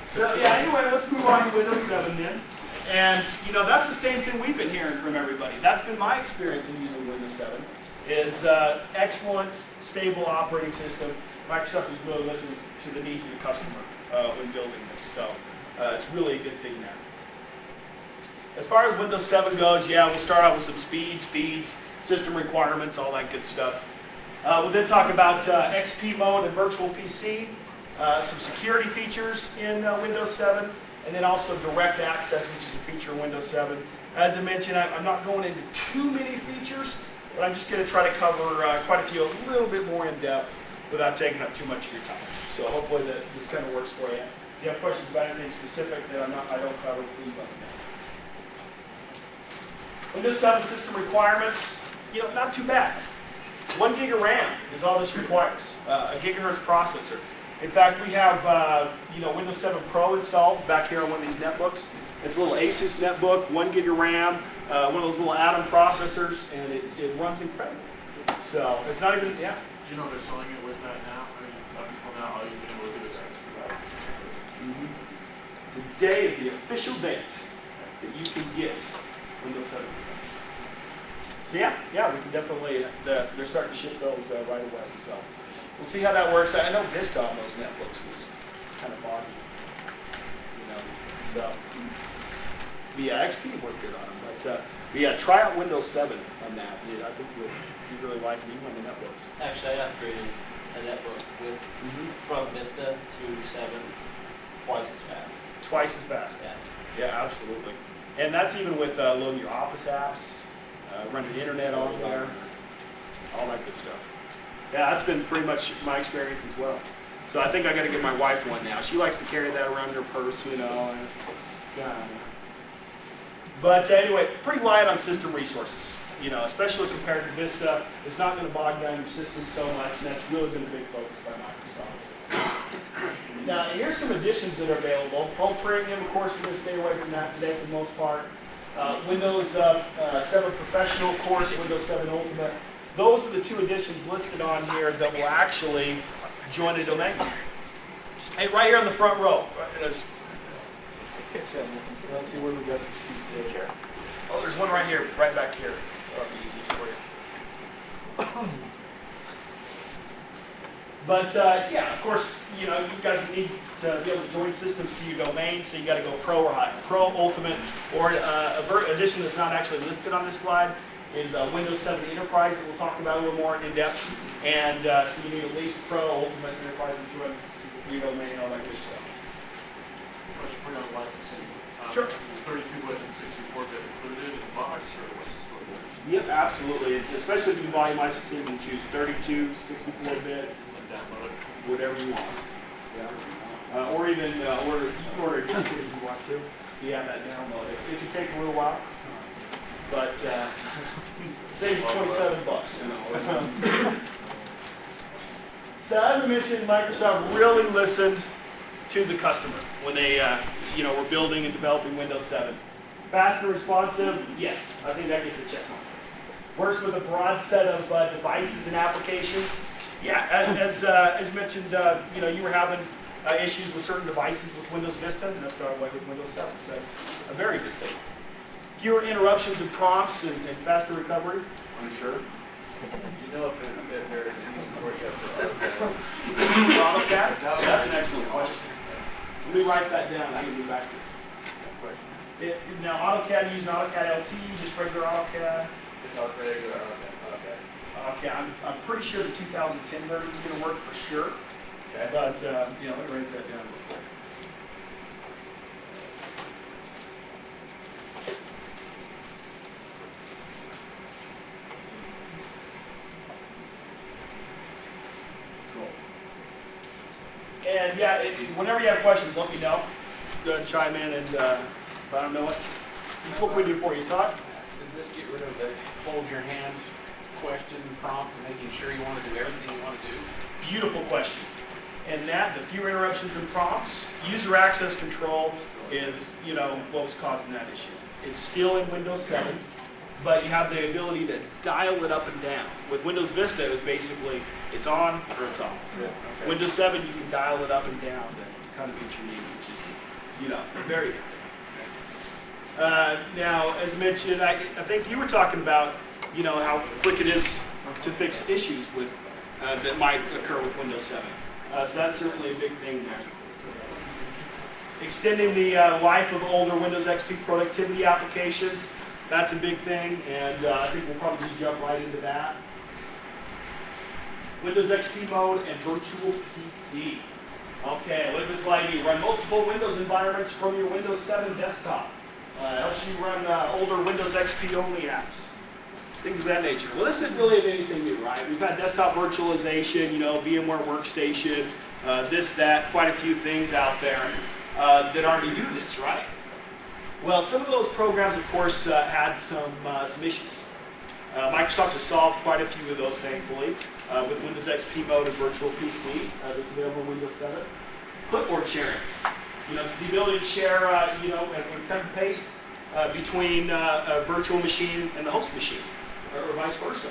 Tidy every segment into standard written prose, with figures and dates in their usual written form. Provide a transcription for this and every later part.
So yeah, anyway, let's move on to Windows 7 then. And that's the same thing we've been hearing from everybody. That's been my experience in using Windows 7. Is excellent, stable operating system. Microsoft has really listened to the needs of the customer when building this, so it's really a good thing there. As far as Windows 7 goes, yeah, we'll start out with some speeds, system requirements, all that good stuff. We'll then talk about XP mode and virtual PC, some security features in Windows 7, and then also direct access, which is a feature in Windows 7. As I mentioned, I'm not going into too many features, but I'm just going to try to cover quite a few a little bit more in depth without taking up too much of your time. So hopefully this kind of works for you. If you have questions about anything specific that I don't cover, please let me know. Windows 7 system requirements, not too bad. 1 gig of RAM is all this requires. A gigahertz processor. In fact, we have Windows 7 Pro installed back here on one of these netbooks. It's a little Asus netbook, 1 gig of RAM, one of those little Atom processors, and it runs incredible. So it's not even, yeah. You know they're selling it with that now? I mean, up until now, all you've been able to do is ask for that. Today is the official date that you can get Windows 7. So yeah, we can definitely, they're starting to ship those right away. So we'll see how that works. I know Vista on those netbooks was kind of boggy, so. Yeah, XP worked good on them, but yeah, try out Windows 7 on that. I think you'll really like it, even on the netbooks. Actually, I upgraded a netbook from Vista to 7 twice as fast. Twice as fast. Yeah, absolutely. And that's even with loading your Office apps, running the internet on there, all that good stuff. Yeah, that's been pretty much my experience as well. So I think I got to get my wife one now. She likes to carry that around in her purse, And, but anyway, pretty light on system resources. Especially compared to Vista, it's not going to bog down your system so much, and that's really been a big focus by Microsoft. Now, here's some additions that are available. Home Premium, of course, we're going to stay away from that today for the most part. Windows 7 Professional, of course, Windows 7 Ultimate. Those are the two additions listed on here that will actually join a domain. Hey, right here on the front row. Let's see where we got some seats here. Oh, there's one right here, right back here. That'll be easiest for you. But yeah, of course, you guys need to be able to join systems to your domain, so you got to go Pro or higher. Pro, Ultimate, or edition that's not actually listed on this slide is Windows 7 Enterprise that we'll talk about a little more in depth. And so you need at least Pro, Ultimate, Enterprise to join your domain, all that good stuff. Question for you on licensing. Sure. 32-bit and 64-bit included in the box, or what's the story? Yep, absolutely. Especially if you buy licensing, you can choose 32, 64-bit, Download it. whatever you want. Yeah. Or even order, you can order a disc if you want to. You have that download. It can take a little while, but save you $27. So as I mentioned, Microsoft really listened to the customer when they were building and developing Windows 7. Fast and responsive, yes, I think that gets a check mark. Works with a broad set of devices and applications. Yeah, as mentioned, you were having issues with certain devices with Windows Vista, and that's started away with Windows 7, so that's a very good thing. Fewer interruptions and prompts and faster recovery, I'm sure. If a bit better than you can work out for AutoCAD? That's an excellent question. Let me write that down. I can be back to it. Now, AutoCAD, using AutoCAD LT, just regular AutoCAD. It's all regular, okay. Okay, I'm pretty sure the 2010 version is going to work for sure. Okay. But, let me write that down real quick. And yeah, whenever you have questions, let me know. Go ahead and chime in, and if I don't know it, what can we do for you, Todd? Did this get rid of the hold your hand question prompt and making sure you want to do everything you want to do? Beautiful question. And that, the fewer interruptions and prompts, user access control is, what was causing that issue. It's still in Windows 7, but you have the ability to dial it up and down. With Windows Vista, it was basically, it's on or it's off. Yeah, okay. Windows 7, you can dial it up and down kind of meet your needs, which is, very good. Now, as I mentioned, I think you were talking about, how quick it is to fix issues with that might occur with Windows 7. So that's certainly a big thing there. Extending the life of older Windows XP productivity applications, that's a big thing, and I think we'll probably just jump right into that. Windows XP mode and virtual PC. Okay, what does this allow you? Run multiple Windows environments from your Windows 7 desktop. Helps you run older Windows XP only apps. Things of that nature. Well, this isn't really anything new, right? We've had desktop virtualization, VMware Workstation, this, that, quite a few things out there that already do this, right? Well, some of those programs, of course, had some issues. Microsoft has solved quite a few of those, thankfully, with Windows XP mode and virtual PC that's available in Windows 7. Clipboard sharing. The ability to share, and cut and paste between a virtual machine and the host machine, or vice versa.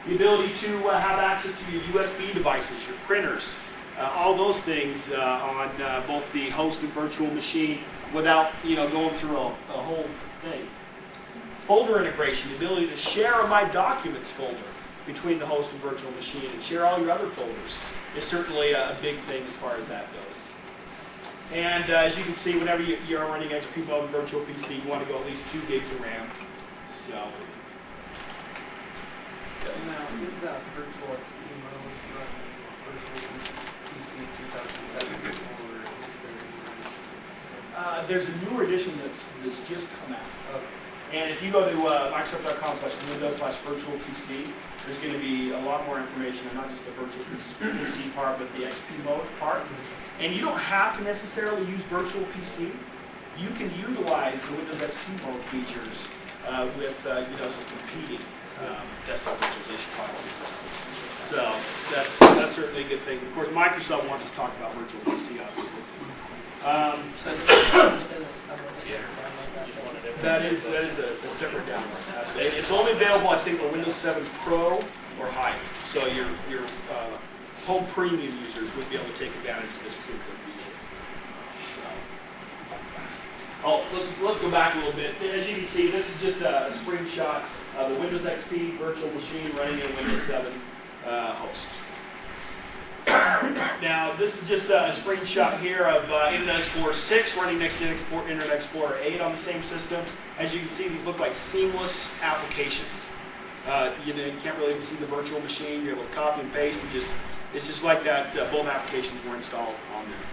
The ability to have access to your USB devices, your printers, all those things on both the host and virtual machine without, going through a whole thing. Folder integration, the ability to share a My Documents folder between the host and virtual machine and share all your other folders is certainly a big thing as far as that goes. And as you can see, whenever you're running XP mode and virtual PC, you want to go at least 2 gigs of RAM. So. Now, is that virtual XP mode running virtual PC 2007, or is there any? There's a newer edition that's just come out. Okay. And if you go to Microsoft.com/Windows/virtual PC, there's going to be a lot more information on not just the virtual PC part, but the XP mode part. And you don't have to necessarily use virtual PC. You can utilize the Windows XP mode features with some competing desktop virtualization policies. So that's certainly a good thing. Of course, Microsoft wants us to talk about virtual PC, obviously. That is a separate download. It's only available, I think, on Windows 7 Pro or higher. So your home premium users would be able to take advantage of this particular feature. Let's go back a little bit. As you can see, this is just a screenshot of the Windows XP virtual machine running in Windows 7 host. Now, this is just a screenshot here of Internet Explorer 6 running next to Internet Explorer 8 on the same system. As you can see, these look like seamless applications. You can't really even see the virtual machine. You're able to copy and paste. It's just like that. Both applications were installed on there.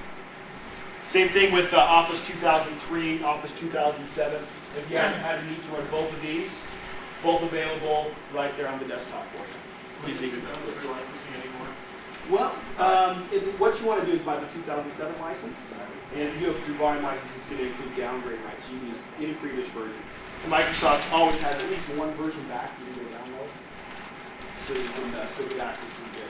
Same thing with Office 2003, Office 2007. If you haven't had a need to run both of these, both available right there on the desktop for you. Easy. Well, what you want to do is buy the 2007 license, and if you have your volume license, it's going to include downgrade rights, so you can use any previous version. Microsoft always has at least one version back you can go download, so you can still get access to the